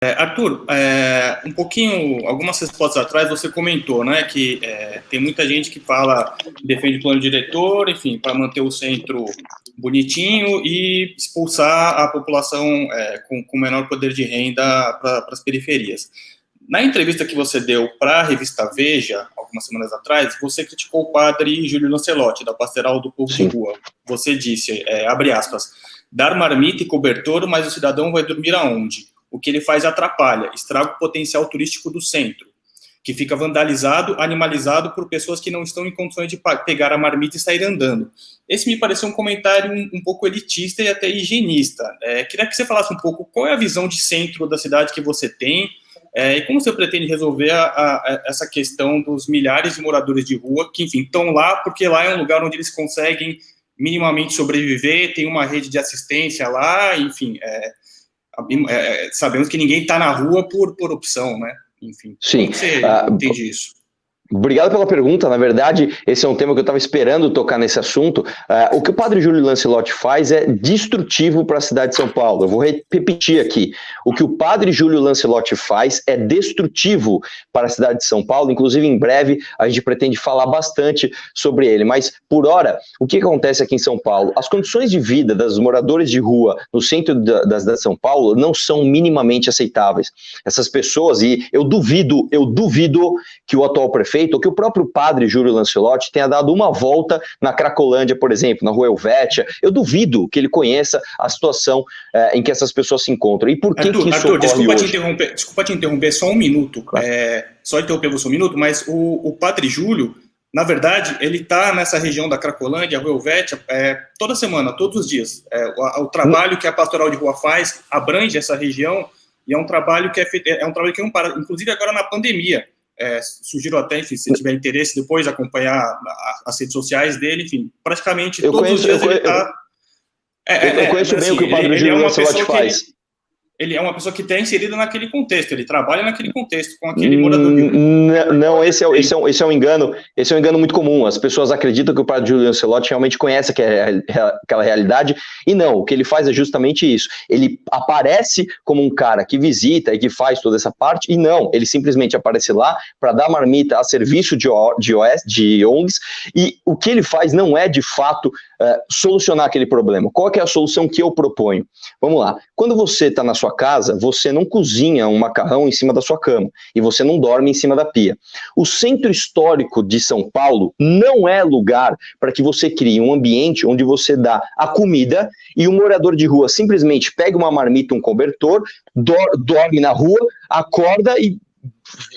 Arthur, um pouquinho, algumas respostas atrás, você comentou, né, que tem muita gente que fala, defende o plano diretor, enfim, para manter o centro bonitinho e expulsar a população com menor poder de renda para as periferias. Na entrevista que você deu para a revista Veja, algumas semanas atrás, você criticou o padre Júlio Lancelotti, da Pastoral do Povo de Rua. Você disse, abre aspas, dar marmita e cobertor, mas o cidadão vai dormir aonde? O que ele faz atrapalha, estraga o potencial turístico do centro, que fica vandalizado, animalizado por pessoas que não estão em condições de pegar a marmita e sair andando. Esse me pareceu um comentário um pouco elitista e até higienista. Queria que você falasse um pouco qual é a visão de centro da cidade que você tem, e como você pretende resolver essa questão dos milhares de moradores de rua que, enfim, estão lá porque lá é um lugar onde eles conseguem minimamente sobreviver, tem uma rede de assistência lá, enfim, sabemos que ninguém está na rua por opção, né? Enfim, sim. Como você entende isso? Obrigado pela pergunta. Na verdade, esse é um tema que eu estava esperando tocar nesse assunto. O que o padre Júlio Lancelotti faz é destrutivo para a cidade de São Paulo. Eu vou repetir aqui. O que o padre Júlio Lancelotti faz é destrutivo para a cidade de São Paulo. Inclusive, em breve, a gente pretende falar bastante sobre ele. Mas, por hora, o que acontece aqui em São Paulo? As condições de vida dos moradores de rua no centro da cidade de São Paulo não são minimamente aceitáveis. Essas pessoas, e eu duvido que o atual prefeito, ou que o próprio padre Júlio Lancelotti tenha dado uma volta na Cracolândia, por exemplo, na Rua Helvétia. Eu duvido que ele conheça a situação em que essas pessoas se encontram. E por que isso ocorre desculpa te interromper só um minuto. Claro. Só interromper você um minuto, mas o padre Júlio, na verdade, ele está nessa região da Cracolândia, Rua Helvétia, toda semana, todos os dias. O trabalho que a Pastoral de Rua faz abrange essa região e é um trabalho que que não para, inclusive agora na pandemia. Sugiro até, enfim, se tiver interesse depois de acompanhar as redes sociais dele, enfim, praticamente todos os dias ele está... Eu conheço bem o que o padre Júlio Lancelotti faz. Ele é uma pessoa que está inserida naquele contexto, ele trabalha naquele contexto, com aquele morador de rua. Não, esse é um engano muito comum. As pessoas acreditam que o padre Júlio Lancelotti realmente conhece aquela realidade, e não, o que ele faz é justamente isso. Ele aparece como um cara que visita e que faz toda essa parte, e não, ele simplesmente aparece lá para dar marmita a serviço de ONGs, e o que ele faz não é, de fato, solucionar aquele problema. Qual que é a solução que eu proponho? Vamos lá. Quando você está na sua casa, você não cozinha um macarrão em cima da sua cama e você não dorme em cima da pia. O centro histórico de São Paulo não é lugar para que você crie um ambiente onde você dá a comida e o morador de rua simplesmente pega uma marmita, um cobertor, dorme na rua, acorda e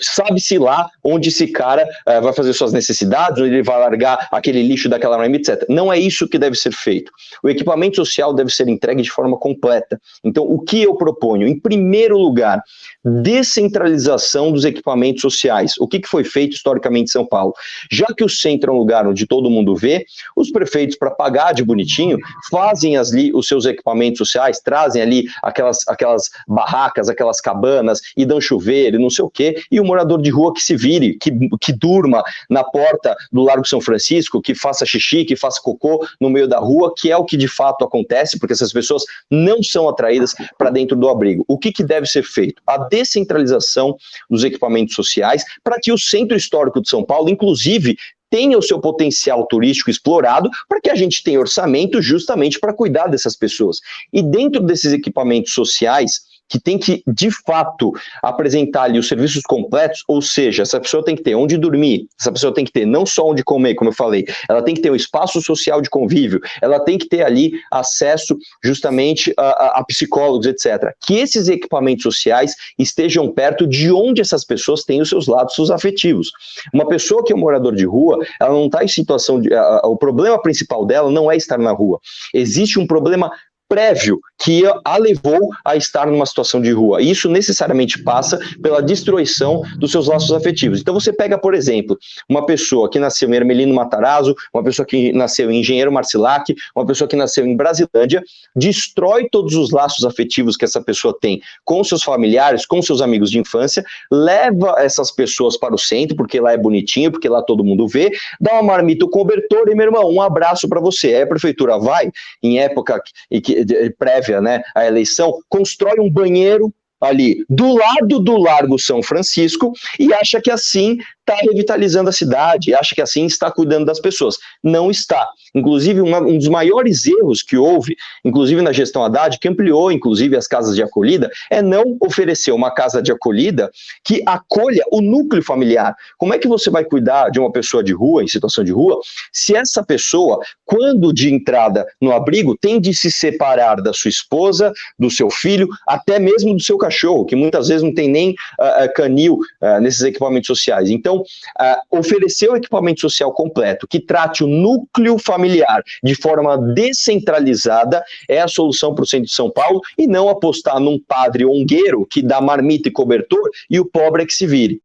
sabe-se lá onde esse cara vai fazer suas necessidades, onde ele vai largar aquele lixo daquela marmita, etc. Não é isso que deve ser feito. O equipamento social deve ser entregue de forma completa. Então, o que eu proponho? Em primeiro lugar, descentralização dos equipamentos sociais. O que foi feito historicamente em São Paulo? Já que o centro é um lugar onde todo mundo vê, os prefeitos, para pagar de bonitinho, fazem ali os seus equipamentos sociais, trazem ali aquelas barracas, aquelas cabanas, e dão chuveiro, não sei o quê, e o morador de rua que se vire, que durma na porta do Largo São Francisco, que faça xixi, que faça cocô no meio da rua, que é o que de fato acontece, porque essas pessoas não são atraídas para dentro do abrigo. O que deve ser feito? A descentralização dos equipamentos sociais, para que o centro histórico de São Paulo, inclusive, tenha o seu potencial turístico explorado, para que a gente tenha orçamento justamente para cuidar dessas pessoas. E dentro desses equipamentos sociais, que tem que, de fato, apresentar ali os serviços completos, ou seja, essa pessoa tem que ter onde dormir, essa pessoa tem que ter não só onde comer, como eu falei, ela tem que ter um espaço social de convívio, ela tem que ter ali acesso justamente a psicólogos, etc. Que esses equipamentos sociais estejam perto de onde essas pessoas têm os seus laços afetivos. Uma pessoa que é um morador de rua, ela não está em situação de... o problema principal dela não é estar na rua. Existe um problema prévio que a levou a estar numa situação de rua. E isso necessariamente passa pela destruição dos seus laços afetivos. Então você pega, por exemplo, uma pessoa que nasceu em Hermelino Matarazzo, uma pessoa que nasceu em Engenheiro Marcilac, uma pessoa que nasceu em Brasilândia, destrói todos os laços afetivos que essa pessoa tem com seus familiares, com seus amigos de infância, leva essas pessoas para o centro, porque lá é bonitinho, porque lá todo mundo vê, dá uma marmita, um cobertor e, meu irmão, um abraço para você. Aí a prefeitura vai, em época prévia, né, a eleição, constrói um banheiro ali do lado do Largo São Francisco e acha que assim está revitalizando a cidade, acha que assim está cuidando das pessoas. Não está. Inclusive, um dos maiores erros que houve, inclusive na gestão Haddad, que ampliou, inclusive, as casas de acolhida, é não oferecer uma casa de acolhida que acolha o núcleo familiar. Como é que você vai cuidar de uma pessoa de rua, em situação de rua, se essa pessoa, quando de entrada no abrigo, tem de se separar da sua esposa, do seu filho, até mesmo do seu cachorro, que muitas vezes não tem nem canil nesses equipamentos sociais. Então, oferecer o equipamento social completo, que trate o núcleo familiar de forma descentralizada, é a solução para o centro de São Paulo, e não apostar num padre ongueiro que dá marmita e cobertor e o pobre é que se vire.